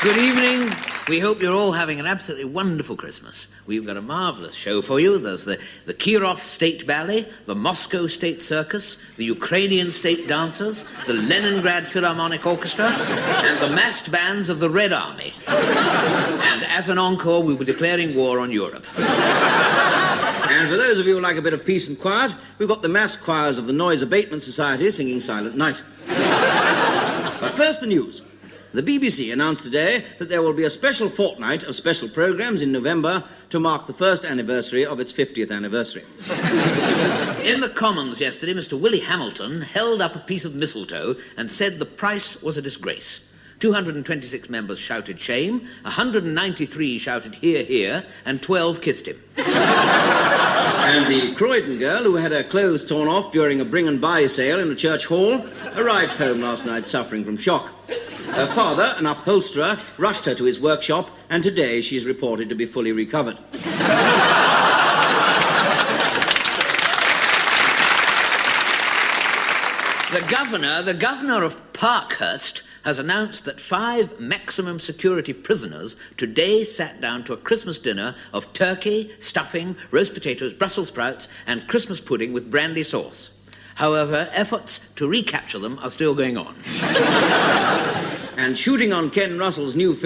Good evening. We hope you're all having an absolutely wonderful Christmas. We've got a marvellous show for you. There's the Kirov State Ballet, the Moscow State Circus, the Ukrainian State Dancers, the Leningrad Philharmonic Orchestra, and the massed bands of the Red Army. And as an encore, we'll be declaring war on Europe. And for those of you who like a bit of peace and quiet, we've got the mass choirs of the Noise Abatement Society singing Silent Night. But first, the news. The BBC announced today that there will be a special fortnight of special programmes in November to mark the first anniversary of its 50th anniversary. In the Commons yesterday, Mr. Willie Hamilton held up a piece of mistletoe and said the price was a disgrace. 226 members shouted shame, 193 shouted hear, hear, and 12 kissed him. And the Croydon girl, who had her clothes torn off during a bring and buy sale in a church hall, arrived home last night suffering from shock. Her father, an upholsterer, rushed her to his workshop, and today she is reported to be fully recovered. The governor of Parkhurst has announced that 5 maximum security prisoners today sat down to a Christmas dinner of turkey, stuffing, roast potatoes, Brussels sprouts, and Christmas pudding with brandy sauce. However, efforts to recapture them are still going on. And shooting on Ken Russell's new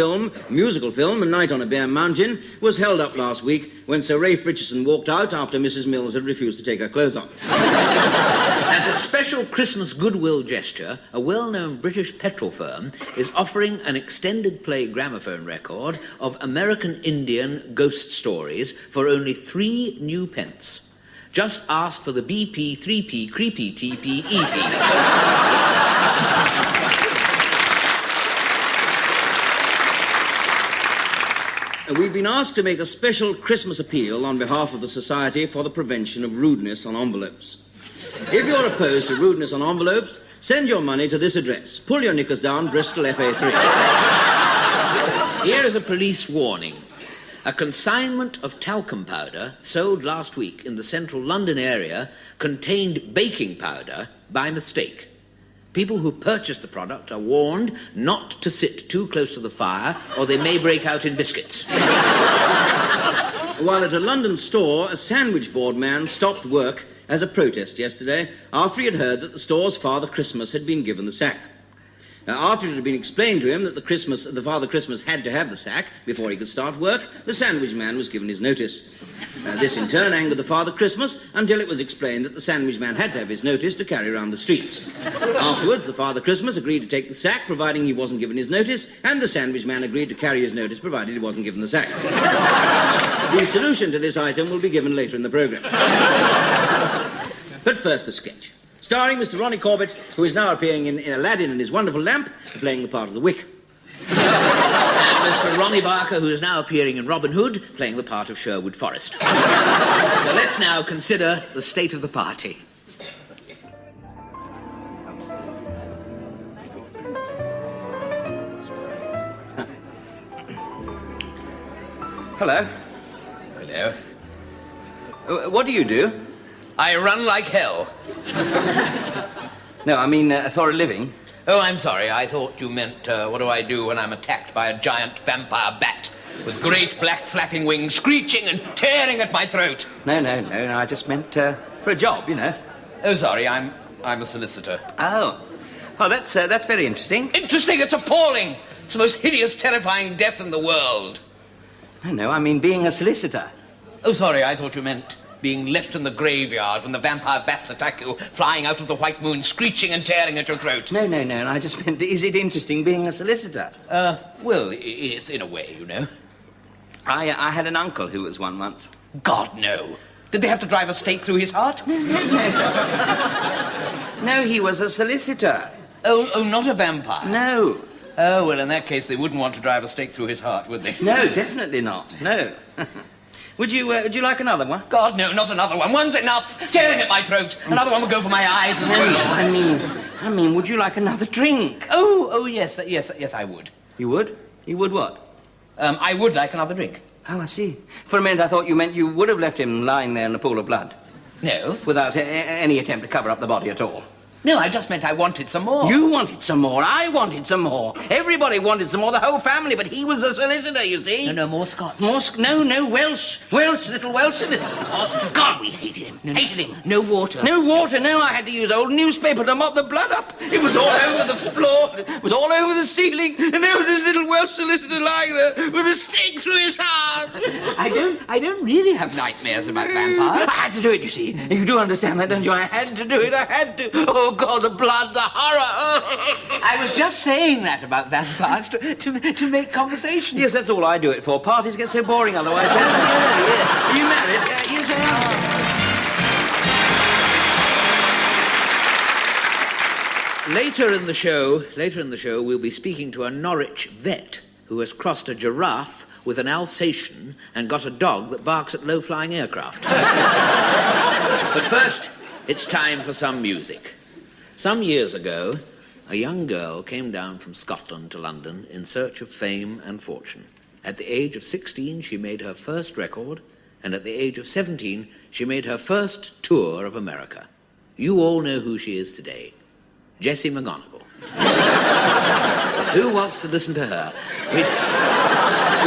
musical film, A Night on a Bare Mountain, was held up last week when Sir Ralph Richardson walked out after Mrs. Mills had refused to take her clothes off. As a special Christmas goodwill gesture, a well-known British petrol firm is offering an extended play gramophone record of American Indian ghost stories for only 3 new pence. Just ask for the BP, 3P, Creepy, TP, EP. We've been asked to make a special Christmas appeal on behalf of the Society for the Prevention of Rudeness on Envelopes. If you're opposed to rudeness on envelopes, send your money to this address. Pull your knickers down, Bristol FA3. Here is a police warning. A consignment of talcum powder sold last week in the central London area contained baking powder by mistake. People who purchase the product are warned not to sit too close to the fire or they may break out in biscuits. While at a London store, a sandwich board man stopped work as a protest yesterday after he had heard that the store's Father Christmas had been given the sack. After it had been explained to him that the Father Christmas had to have the sack before he could start work, the sandwich man was given his notice. This in turn angered the Father Christmas until it was explained that the sandwich man had to have his notice to carry around the streets. Afterwards, the Father Christmas agreed to take the sack, providing he wasn't given his notice, and the sandwich man agreed to carry his notice, provided he wasn't given the sack. The solution to this item will be given later in the programme. But first, a sketch. Starring Mr. Ronnie Corbett, who is now appearing in Aladdin and His Wonderful Lamp, playing the part of the Wick. And Mr. Ronnie Barker, who is now appearing in Robin Hood, playing the part of Sherwood Forest. So let's now consider the state of the party. Hello. Hello. What do you do? I run like hell. No, I mean, for a living. Oh, I'm sorry. I thought you meant, what do I do when I'm attacked by a giant vampire bat with great black flapping wings screeching and tearing at my throat? No, I just meant, for a job, you know. Oh, sorry, I'm a solicitor. Oh, that's very interesting. Interesting? It's appalling. It's the most hideous, terrifying death in the world. No, I mean being a solicitor. Oh, sorry, I thought you meant being left in the graveyard when the vampire bats attack you, flying out of the white moon, screeching and tearing at your throat. No, I just meant, is it interesting being a solicitor? Well, it is in a way, you know. I had an uncle who was one once. God, no. Did they have to drive a stake through his heart? No, he was a solicitor. Oh, not a vampire? No. Oh, well, in that case, they wouldn't want to drive a stake through his heart, would they? No, definitely not. No. Would you like another one? God, no, not another one. One's enough. Tearing at my throat. Another one would go for my eyes as well. I mean, would you like another drink? Oh, yes, I would. You would? You would what? I would like another drink. Oh, I see. For a minute, I thought you meant you would have left him lying there in a pool of blood. No. Without any attempt to cover up the body at all. No, I just meant I wanted some more. You wanted some more. I wanted some more. Everybody wanted some more, the whole family, but he was the solicitor, you see. No, more Scotch. No, Welsh. Little Welsh solicitor. God, we hated him. Hated him. No water. No water, no. I had to use old newspaper to mop the blood up. It was all over the floor. It was all over the ceiling. And there was this little Welsh solicitor lying there with a stake through his heart. I don't really have nightmares about vampires. I had to do it, you see. You do understand that, don't you? I had to do it. I had to. Oh, God, the blood, the horror. I was just saying that about vampires to make conversation. Yes, that's all I do it for. Parties get so boring otherwise, don't they? Yes. Are you married? Yes, I am. Later in the show, we'll be speaking to a Norwich vet who has crossed a giraffe with an Alsatian and got a dog that barks at low-flying aircraft. But first, it's time for some music. Some years ago, a young girl came down from Scotland to London in search of fame and fortune. At the age of 16, she made her first record, and at the age of 17, she made her first tour of America. You all know who she is today. Jessie McGonigal. Who wants to listen to her? We'd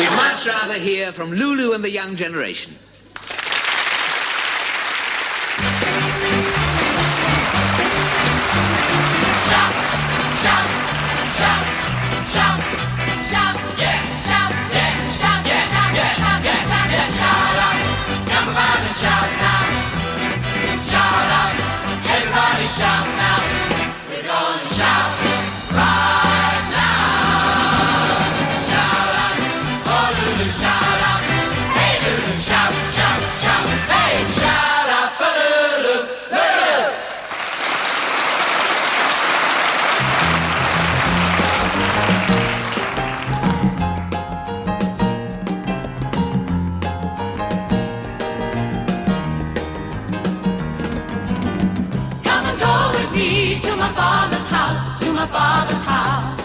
much rather hear from Lulu and the young generation. Shout now, we're gonna shout right now. Shout out, oh Lulu, shout out. Hey Lulu, shout, shout, shout. Hey, shout out for Lulu, Lulu. Come and go with me to my father's house, to my father's house.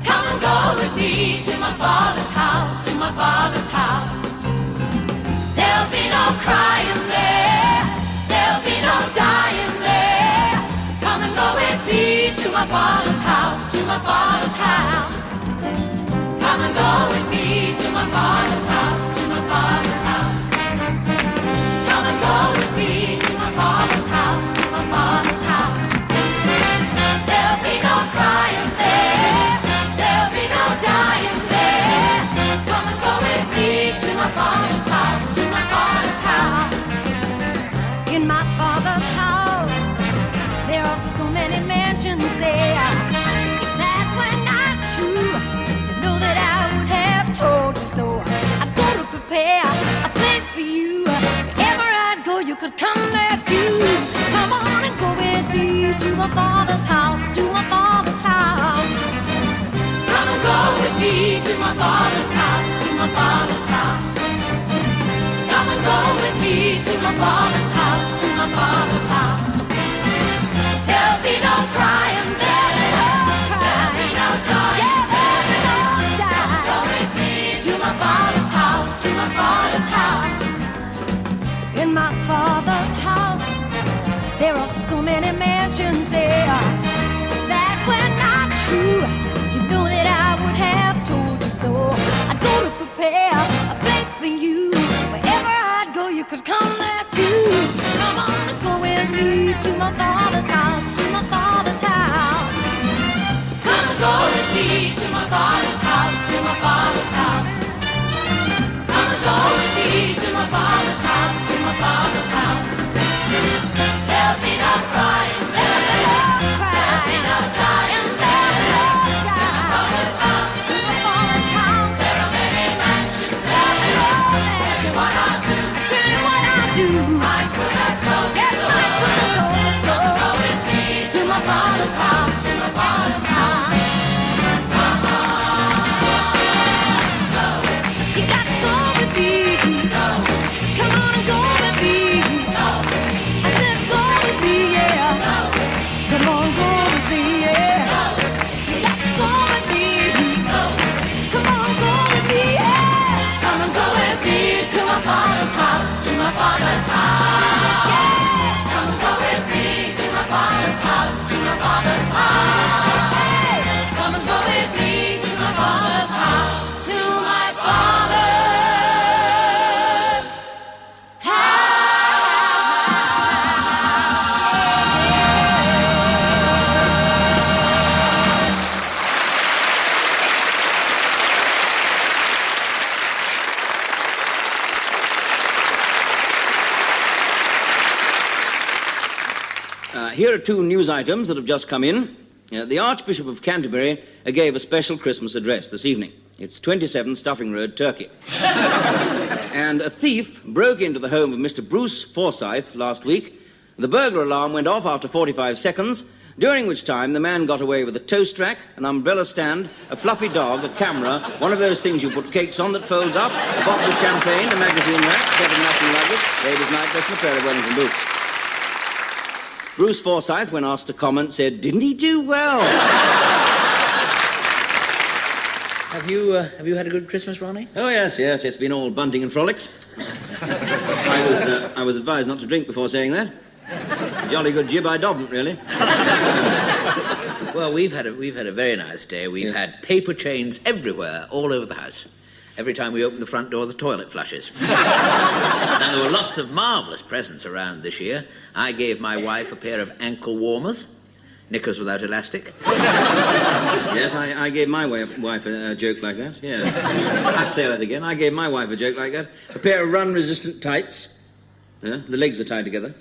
Come and go with me to my father's house, to my father's house. There'll be no crying there, there'll be no dying there. Come and go with me to my father's house, to my father's house. Come and go with me to my father's house, to my father's house. Come and go with me to my father's house, to my father's house. There'll be no crying there, there'll be no dying there. Come and go with me to my father's house, to my father's house. In my father's house, there are so many mansions there that were not true. You know that I would have told you so. I'd go to prepare a place for you. Wherever I'd go, you could come there too. Come on and go with me to my father's house, to my father's house. Come and go with me to my father's house, to my father's house. Come and go with me to my father's house, to my father's house. There'll be no crying there, there'll be no dying there. Come and go with me to my father's house, to my father's house. In my father's house, there are so many mansions there here are two news items that have just come in. The Archbishop of Canterbury gave a special Christmas address this evening. It's 27 Stuffing Road, Turkey. And a thief broke into the home of Mr. Bruce Forsyth last week. The burglar alarm went off after 45 seconds, during which time the man got away with a toast rack, an umbrella stand, a fluffy dog, a camera, one of those things you put cakes on that folds up, a bottle of champagne, a magazine rack, 7 national luggage, ladies' nightdress, and a pair of Wellington boots. Bruce Forsyth, when asked to comment, said, "Didn't he do well?" Have you had a good Christmas, Ronnie? Oh, yes, it's been all bunting and frolics. I was advised not to drink before saying that. Jolly good jib I dobn't, really. Well, we've had a very nice day. We've had paper chains everywhere, all over the house. Every time we open the front door, the toilet flushes. And there were lots of marvellous presents around this year. I gave my wife a pair of ankle warmers, knickers without elastic. Yes, I gave my wife a joke like that, yeah. I'd say that again. I gave my wife a joke like that. A pair of run-resistant tights. Yeah, the legs are tied together.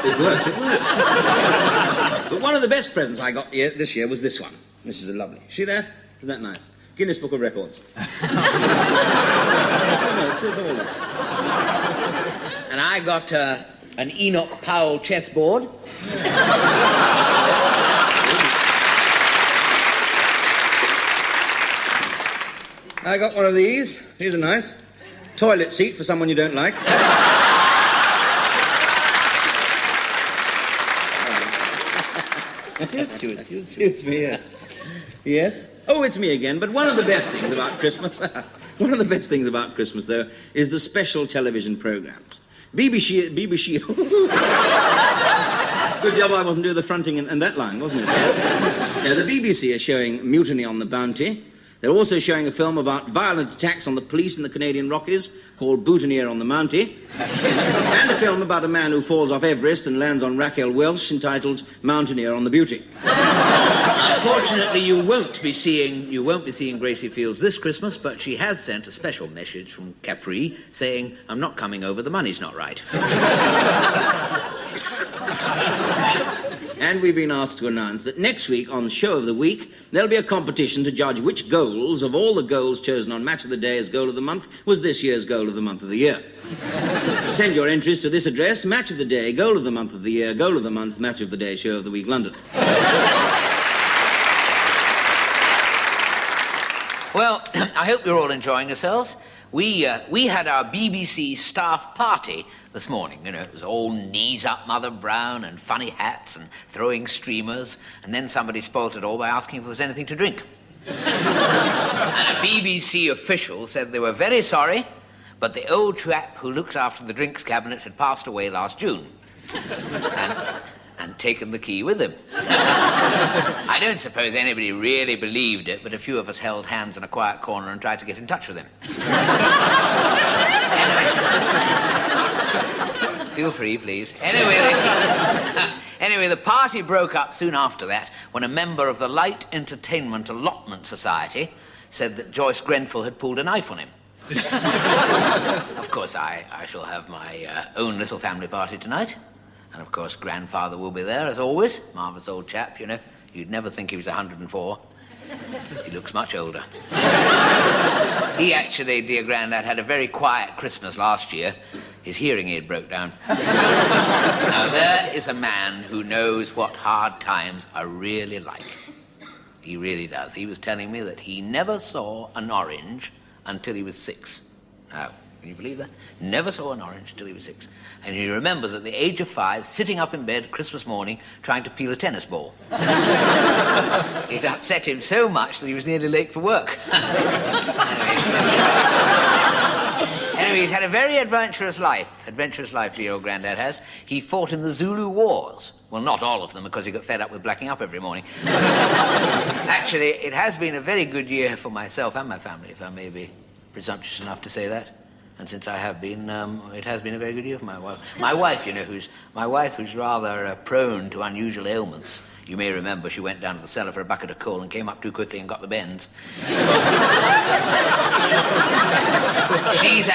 It works. But one of the best presents I got this year was this one. This is a lovely. See that? Isn't that nice? Guinness Book of Records. It's all that. And I got an Enoch Powell chessboard. I got one of these. These are nice. Toilet seat for someone you don't like. It's me, yeah. Yes? Oh, it's me again. But one of the best things about Christmas, though, is the special television programs. BBC. Good job I wasn't doing the fronting and that line, wasn't it? Yeah, the BBC are showing Mutiny on the Bounty. They're also showing a film about violent attacks on the police in the Canadian Rockies called Boutonniere on the Mountie. And a film about a man who falls off Everest and lands on Raquel Welch entitled Mountaineer on the Beauty. Unfortunately, you won't be seeing Gracie Fields this Christmas, but she has sent a special message from Capri saying, "I'm not coming over, the money's not right." And we've been asked to announce that next week on Show of the Week, there'll be a competition to judge which goals of all the goals chosen on Match of the Day as Goal of the Month was this year's Goal of the Month of the Year. Send your entries to this address, Match of the Day, Goal of the Month of the Year, Goal of the Month, Match of the Day, Show of the Week, London. Well, I hope you're all enjoying yourselves. We had our BBC staff party this morning. You know, it was all knees up Mother Brown and funny hats and throwing streamers, and then somebody spoilt it all by asking if there was anything to drink. And a BBC official said they were very sorry, but the old chap who looks after the drinks cabinet had passed away last June. And taken the key with him. I don't suppose anybody really believed it, but a few of us held hands in a quiet corner and tried to get in touch with him. Anyway, feel free, please. Anyway, the party broke up soon after that when a member of the Light Entertainment Allotment Society said that Joyce Grenfell had pulled a knife on him. Of course, I shall have my own little family party tonight. And, of course, Grandfather will be there, as always. Marvellous old chap, you know. You'd never think he was 104. He looks much older. He actually, dear Grandad, had a very quiet Christmas last year. His hearing aid broke down. Now, there is a man who knows what hard times are really like. He really does. He was telling me that he never saw an orange until he was 6. Now, can you believe that? Never saw an orange till he was 6. And he remembers at the age of 5, sitting up in bed Christmas morning, trying to peel a tennis ball. It upset him so much that he was nearly late for work. Anyway, he's had a very adventurous life. Adventurous life, dear old Grandad has. He fought in the Zulu Wars. Well, not all of them, because he got fed up with blacking up every morning. Actually, it has been a very good year for myself and my family, if I may be presumptuous enough to say that. And since I have been, it has been a very good year for my wife. My wife, you know, who's rather prone to unusual ailments. You may remember she went down to the cellar for a bucket of coal and came up too quickly and got the bends. She's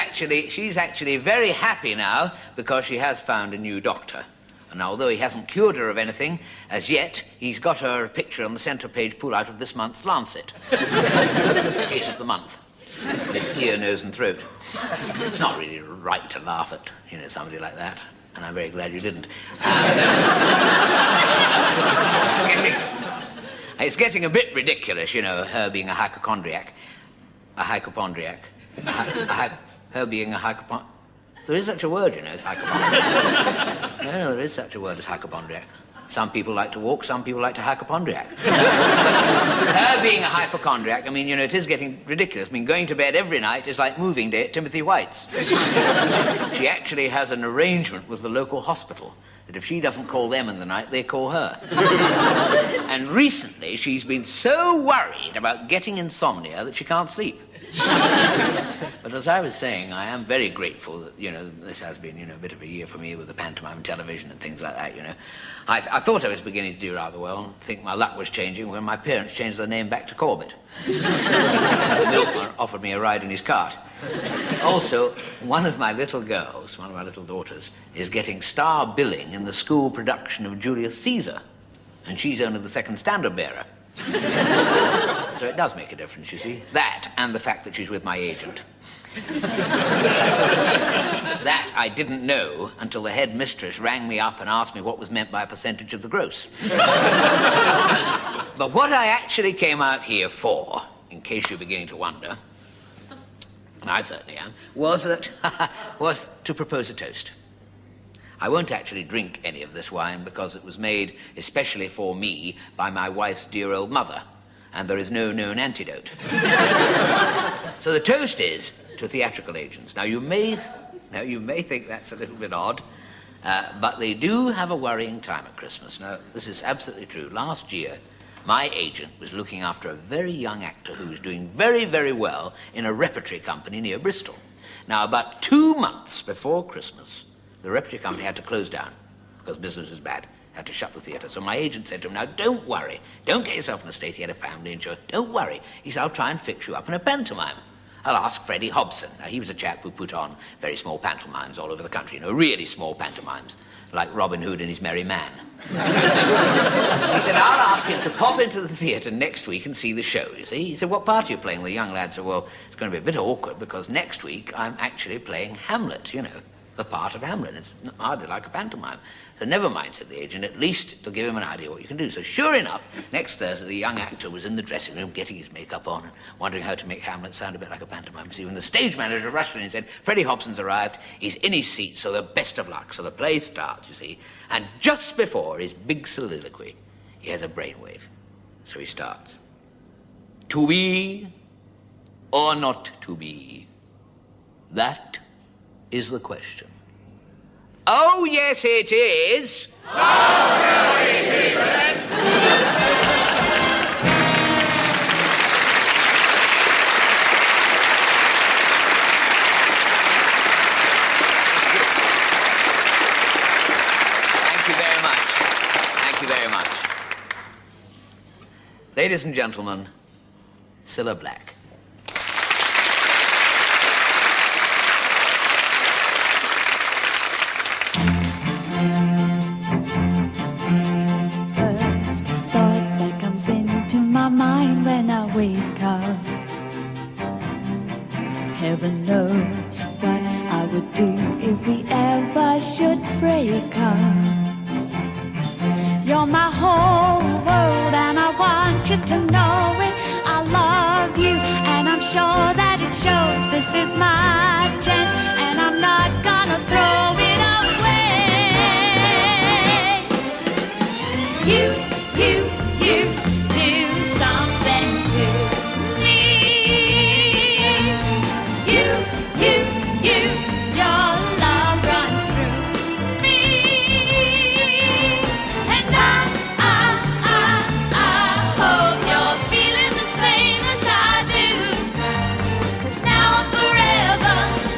actually very happy now because she has found a new doctor. And although he hasn't cured her of anything, as yet, he's got her picture on the centre page pull out of this month's Lancet. Case of the month. This ear, nose and throat. It's not really right to laugh at, somebody like that. And I'm very glad you didn't. It's getting a bit ridiculous, her being a hypochondriac. Her being a hypochondriac. There is such a word, as hypochondriac. No, there is such a word as hypochondriac. Some people like to walk, some people like to hypochondriac. Her being a hypochondriac, it is getting ridiculous. Going to bed every night is like moving day at Timothy White's. She actually has an arrangement with the local hospital that if she doesn't call them in the night, they call her. And recently, she's been so worried about getting insomnia that she can't sleep. But as I was saying, I am very grateful that, this has been, a bit of a year for me with the pantomime television and things like that, I thought I was beginning to do rather well, think my luck was changing when my parents changed their name back to Corbett. The milkman offered me a ride in his cart. Also, one of my little girls, one of my little daughters, is getting star billing in the school production of Julius Caesar, and she's only the second standard bearer. So it does make a difference, you see. That and the fact that she's with my agent. That I didn't know until the head mistress rang me up and asked me what was meant by a percentage of the gross. But what I actually came out here for, in case you're beginning to wonder, and I certainly am, was to propose a toast. I won't actually drink any of this wine because it was made especially for me by my wife's dear old mother, and there is no known antidote. So the toast is to theatrical agents. Now, you may think that's a little bit odd, but they do have a worrying time at Christmas. Now, this is absolutely true. Last year, my agent was looking after a very young actor who was doing very, very well in a repertory company near Bristol. Now, about 2 months before Christmas, the repertory company had to close down because business was bad, had to shut the theatre. So my agent said to him, now, don't worry. Don't get yourself in a state. He had a family insurance. Don't worry. He said, I'll try and fix you up in a pantomime. I'll ask Freddie Hobson. Now, he was a chap who put on very small pantomimes all over the country, really small pantomimes, like Robin Hood and his Merry Man. He said, I'll ask him to pop into the theatre next week and see the show, you see. He said, what part are you playing? The young lad said, well, it's going to be a bit awkward because next week I'm actually playing Hamlet, the part of Hamlet. It's hardly like a pantomime. So never mind, said the agent. At least it'll give him an idea what you can do. So sure enough, next Thursday, the young actor was in the dressing room getting his makeup on and wondering how to make Hamlet sound a bit like a pantomime. See, when the stage manager rushed in and said, Freddie Hobson's arrived, he's in his seat, so the best of luck. So the play starts, you see. And just before his big soliloquy, he has a brainwave. So he starts. To be or not to be? That is the question. Oh, yes, it is. Oh, no, it isn't. Thank you very much. Thank you very much. Ladies and gentlemen, Cilla Black. Mind when I wake up, heaven knows what I would do if we ever should break up. You're my whole world and I want you to know it. I love you and I'm sure that it shows. This is my chance and I'm not gonna throw it away. You do something to me. Your love runs through me. And I hope you're feeling the same as I do. 'Cause now and forever,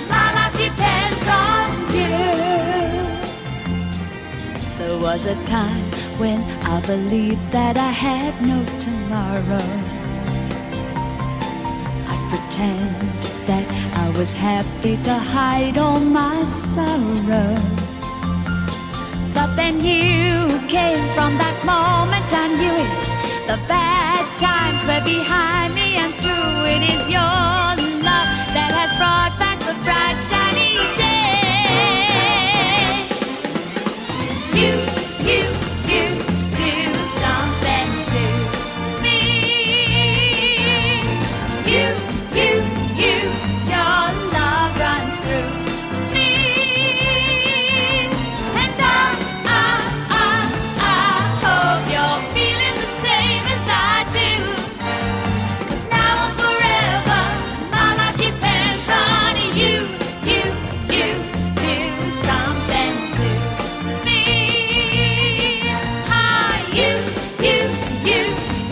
my life depends on you. There was a time when I believed that I had no tomorrow. I pretend that I was happy to hide all my sorrow. But then when you came. From that moment I knew it. The bad times were behind me, and through it is your love that has brought back the bright, shiny days. You do something to me. Your love runs through me. And I hope you're feeling the same as I do. 'Cause now and forever, my life depends on you. You do something to me.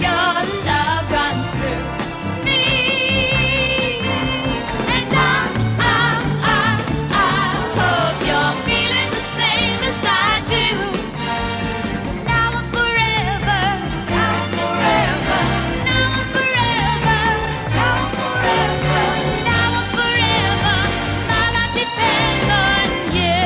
Your love runs through me. And I hope you're feeling the same as I do. 'Cause now and forever, now and forever, now and forever, now and forever, now and forever, my life depends on you.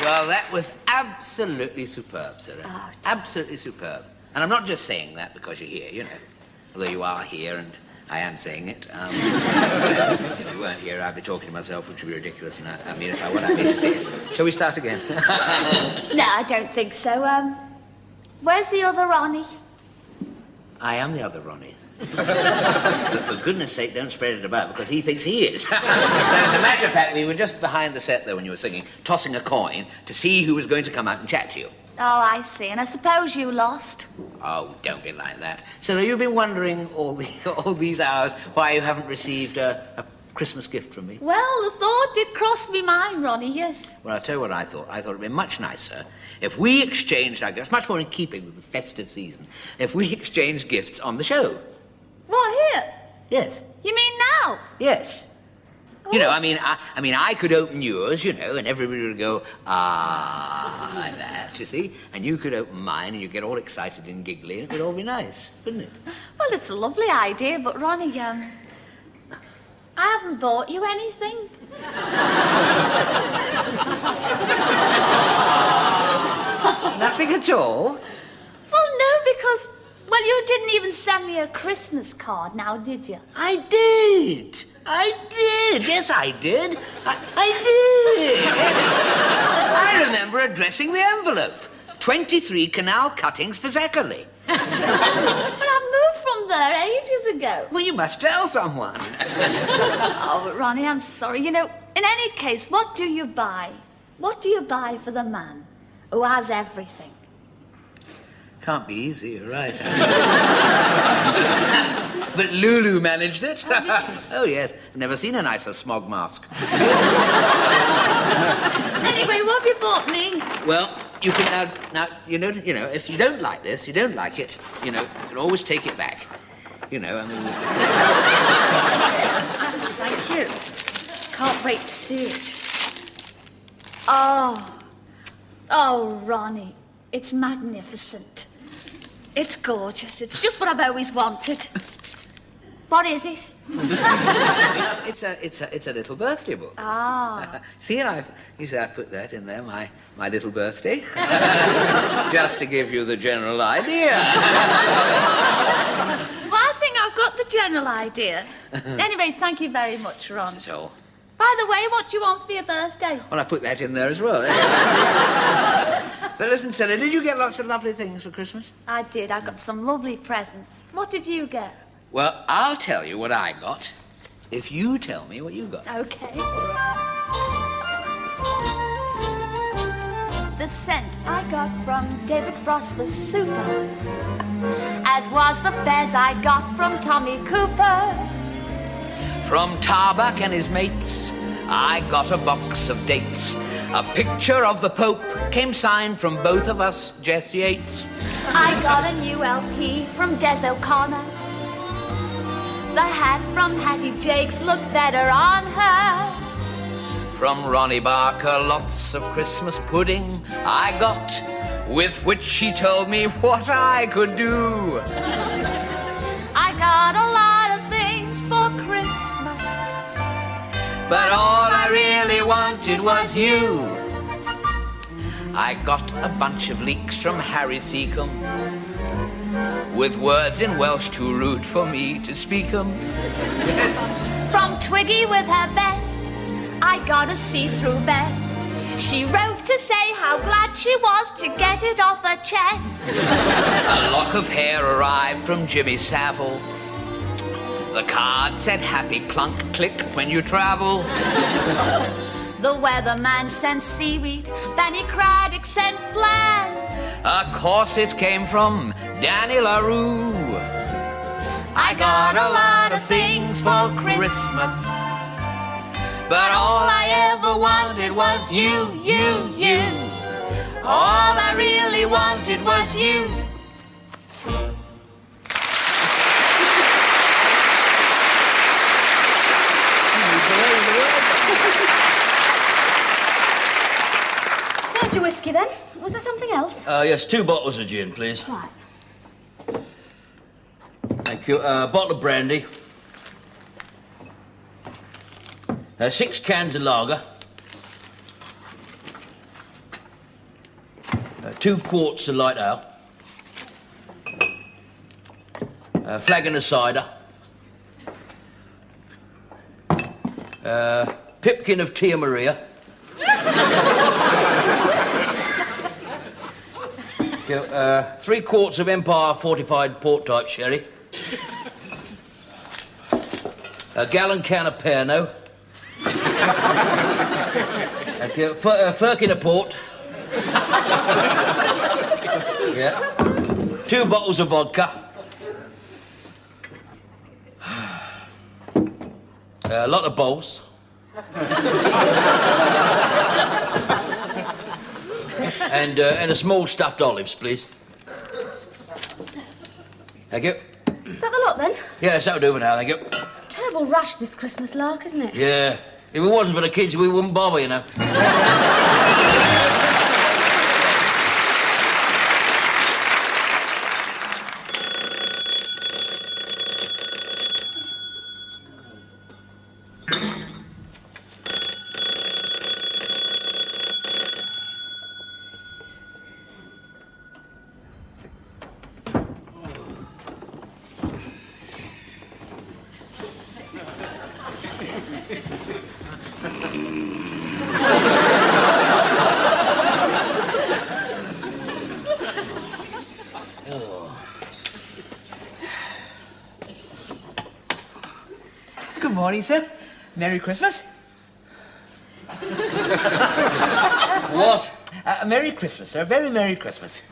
Well, that was absolutely superb, Sarah. Oh, Absolutely superb. And I'm not just saying that because you're here, you know. Although you are here, and I am saying it. If you weren't here, I'd be talking to myself, which would be ridiculous. And I mean, if I would, I'd be to say it. Shall we start again? No, I don't think so. Where's the other Ronnie? I am the other Ronnie. But for goodness sake, don't spread it about, because he thinks he is. Now, as a matter of fact, we were just behind the set there when you were singing, tossing a coin to see who was going to come out and chat to you. Oh, I see. And I suppose you lost. Oh, don't be like that. So you've been wondering all these hours why you haven't received a Christmas gift from me? Well, the thought did cross me mind, Ronnie, yes. Well, I'll tell you what I thought. I thought it'd be much nicer if we exchanged our gifts, much more in keeping with the festive season, if we exchanged gifts on the show. What, here? Yes. You mean now? Yes. You know, I mean, I could open yours, you know, and everybody would go, ah, like that, you see? And you could open mine, and you'd get all excited and giggly, and it would all be nice, wouldn't it? Well, it's a lovely idea, but Ronnie, I haven't bought you anything. Nothing at all? Well, no, because, well, you didn't even send me a Christmas card now, did you? I did. Yes, I did. I did. Yes. I remember addressing the envelope. 23 canal cuttings for Zachary. But I've moved from there ages ago. Well, you must tell someone. Oh, but Ronnie, I'm sorry. You know, in any case, what do you buy? What do you buy for the man who has everything? Can't be easy, you're right. But Lulu managed it. Oh, did she? Oh, yes. I've never seen a nicer smog mask. Anyway, what have you bought me? Well, you can now you know, if you don't like this, you don't like it, you know, you can always take it back. You know, I mean... Thank you. Can't wait to see it. Oh, Ronnie, it's magnificent. It's gorgeous. It's just what I've always wanted. What is it? It's a little birthday book. Ah. See, I've put that in there, my little birthday, just to give you the general idea. Well, I think I've got the general idea. Anyway, thank you very much, Ron. So, By the way, what do you want for your birthday? well, I put that in there as well. But listen, Sarah, did you get lots of lovely things for Christmas? I did. I got some lovely presents. What did you get? Well, I'll tell you what I got if you tell me what you got. Okay. The scent I got from David Frost was super, as was the fez I got from Tommy Cooper. From Tarbuck and his mates, I got a box of dates. A picture of the Pope came signed from both of us, Jess Yates. I got a new LP from Des O'Connor. The hat from Hattie Jakes looked better on her. From Ronnie Barker, lots of Christmas pudding I got. with which she told me what I could do. I got a lot of things for Christmas, But all I really wanted was you. I got a bunch of leeks from Harry Seacombe, with words in Welsh too rude for me to speak 'em. Yes. From Twiggy with her vest, I got a see-through vest. She wrote to say how glad she was to get it off her chest. A lock of hair arrived from Jimmy Savile. The card said happy clunk click when you travel. The weatherman sent seaweed, Fanny Craddock sent flan. A corset came from Danny LaRue. I got a lot of things for Christmas, but all I ever wanted was you, you, you. All I really wanted was you. There's your whiskey, then. Was there something else? Yes, 2 bottles of gin, please. Right. Thank you. A bottle of brandy. 6 cans of lager. 2 quarts of light ale. A flagon of cider. Pipkin of Tia Maria. 3 quarts of Empire fortified port type sherry. A gallon can of Pernod. Thank you. Firkin of port. Yeah. 2 bottles of vodka. A lot of bowls. And a small stuffed olives, please. Thank you. Is that the lot, then? Yes, that'll do for now, thank you. Terrible rush, this Christmas lark, isn't it? Yeah. If it wasn't for the kids, we wouldn't bother, you know. Good morning, sir. Merry Christmas. What? Merry Christmas, sir. Very Merry Christmas.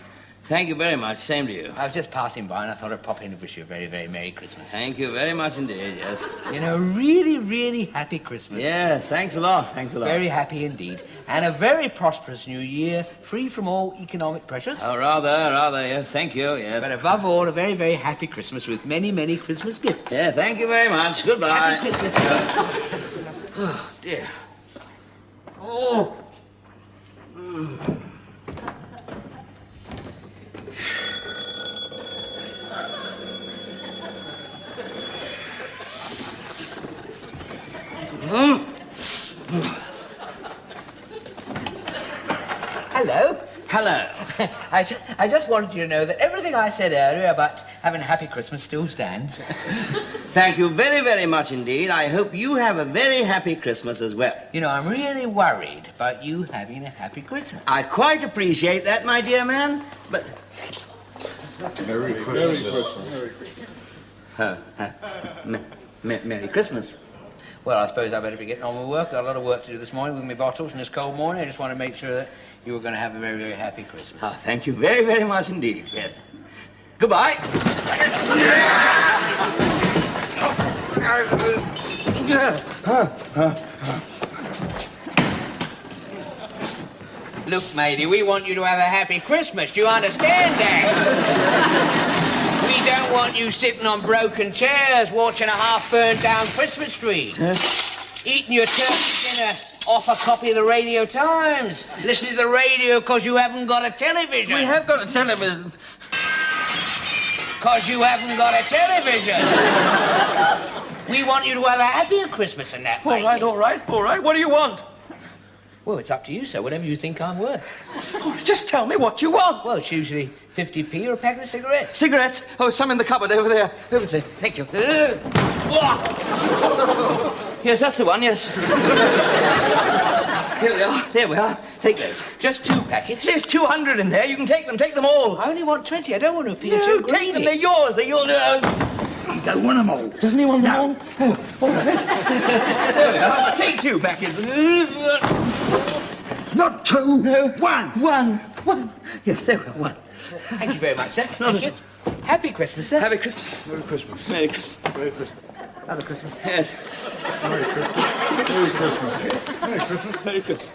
Thank you very much. Same to you. I was just passing by and I thought I'd pop in to wish you a very, very Merry Christmas. Thank you very much indeed, yes. You know, really, really happy Christmas. Yes, thanks a lot, thanks a lot. Very happy indeed. And a very prosperous new year, free from all economic pressures. Oh, rather, yes, thank you, yes. But above all, a very, very happy Christmas with many, many Christmas gifts. Yeah, thank you very much. Goodbye. Happy Christmas. Oh, dear. Oh. Hello. Hello. I just wanted you to know that everything I said earlier about having a happy Christmas still stands. Thank you very, very much indeed. I hope you have a very happy Christmas as well. You know, I'm really worried about you having a happy Christmas. I quite appreciate that, my dear man, but... Merry Christmas. Merry Christmas. Well, I suppose I better be getting on with work. Got a lot of work to do this morning with my bottles in this cold morning. I just want to make sure that you were going to have a very, very happy Christmas. Ah, thank you very, very much indeed, yes. Goodbye. Look, matey, we want you to have a happy Christmas. Do you understand that? We don't want you sitting on broken chairs watching a half-burned down Christmas tree. Eating your turkey dinner off a copy of the Radio Times. Listen to the radio because you haven't got a television. We have got a television. Because you haven't got a television. We want you to have a happier Christmas than that, All right. What do you want? Well, it's up to you, sir. Whatever you think I'm worth. Oh, just tell me what you want. Well, it's usually 50p or a packet of cigarettes. Cigarettes? Oh, some in the cupboard over there. Over there. Thank you. Yes, that's the one, yes. Here we are. There we are. Take those. Just 2 packets? There's 200 in there. You can take them. Take them all. I only want 20. I don't want to appear No, too greedy. take them. They're yours. They're yours. He don't want them all. Doesn't he want them all? Oh, all right. There we are. Take 2 packets. Not 2. No. 1. One. Yes, there we are. 1. Thank you very much, sir. Thank you. Happy Christmas, sir. Happy Christmas. Merry Christmas. Merry Christmas. Merry Christmas. Happy Christmas. Yes. Merry Christmas. Merry Christmas. Merry Christmas. Merry Christmas.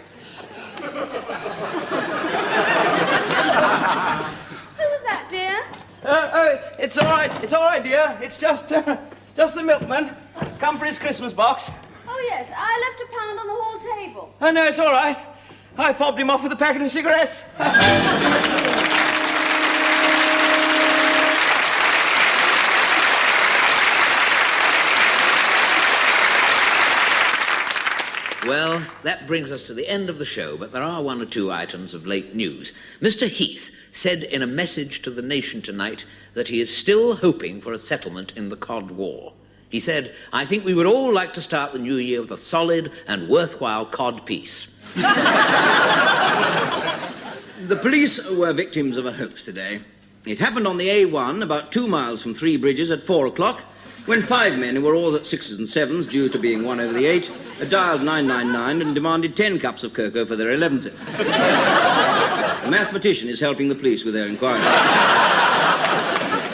Who was that, dear? It's all right. It's all right, dear. It's just the milkman. Come for his Christmas box. Oh, yes. I left £1 on the hall table. Oh, no, it's all right. I fobbed him off with a packet of cigarettes. Well, that brings us to the end of the show, but there are 1 or 2 items of late news. Mr. Heath said in a message to the nation tonight that he is still hoping for a settlement in the Cod War. He said, "I think we would all like to start the new year with a solid and worthwhile cod peace." The police were victims of a hoax today. It happened on the A1, about 2 miles from Three Bridges at 4 o'clock, when 5 men who were all at 6s and 7s, due to being 1 over the 8, dialed 999 and demanded 10 cups of cocoa for their 11s. A mathematician is helping the police with their inquiry.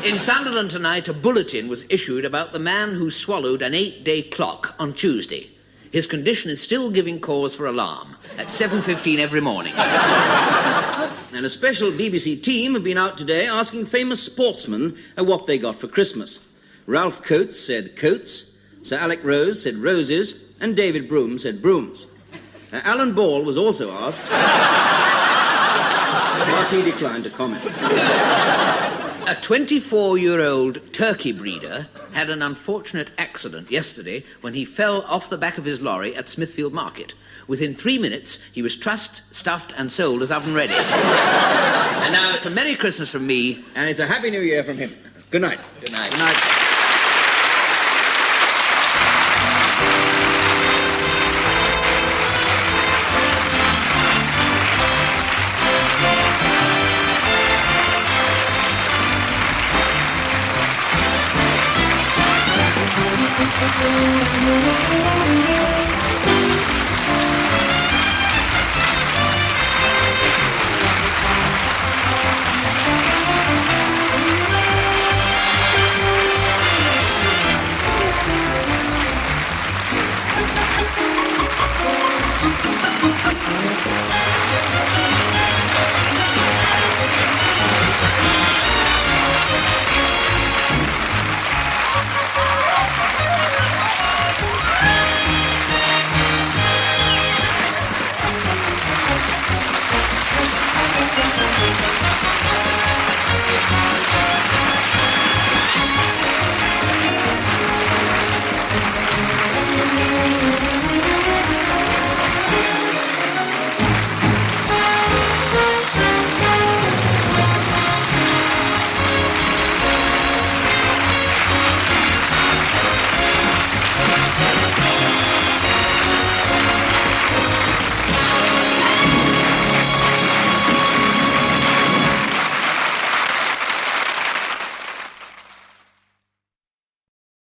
In Sunderland tonight, a bulletin was issued about the man who swallowed an 8-day clock on Tuesday. His condition is still giving cause for alarm at 7:15 every morning. And a special BBC team have been out today asking famous sportsmen what they got for Christmas. Ralph Coates said coats, Sir Alec Rose said roses, and David Broom said brooms. Alan Ball was also asked, but he declined to comment. A 24-year-old turkey breeder had an unfortunate accident yesterday when he fell off the back of his lorry at Smithfield Market. Within 3 minutes, he was trussed, stuffed, and sold as oven ready. And now it's a Merry Christmas from me. And it's a Happy New Year from him. Good night. Good night. Good night. Thank you.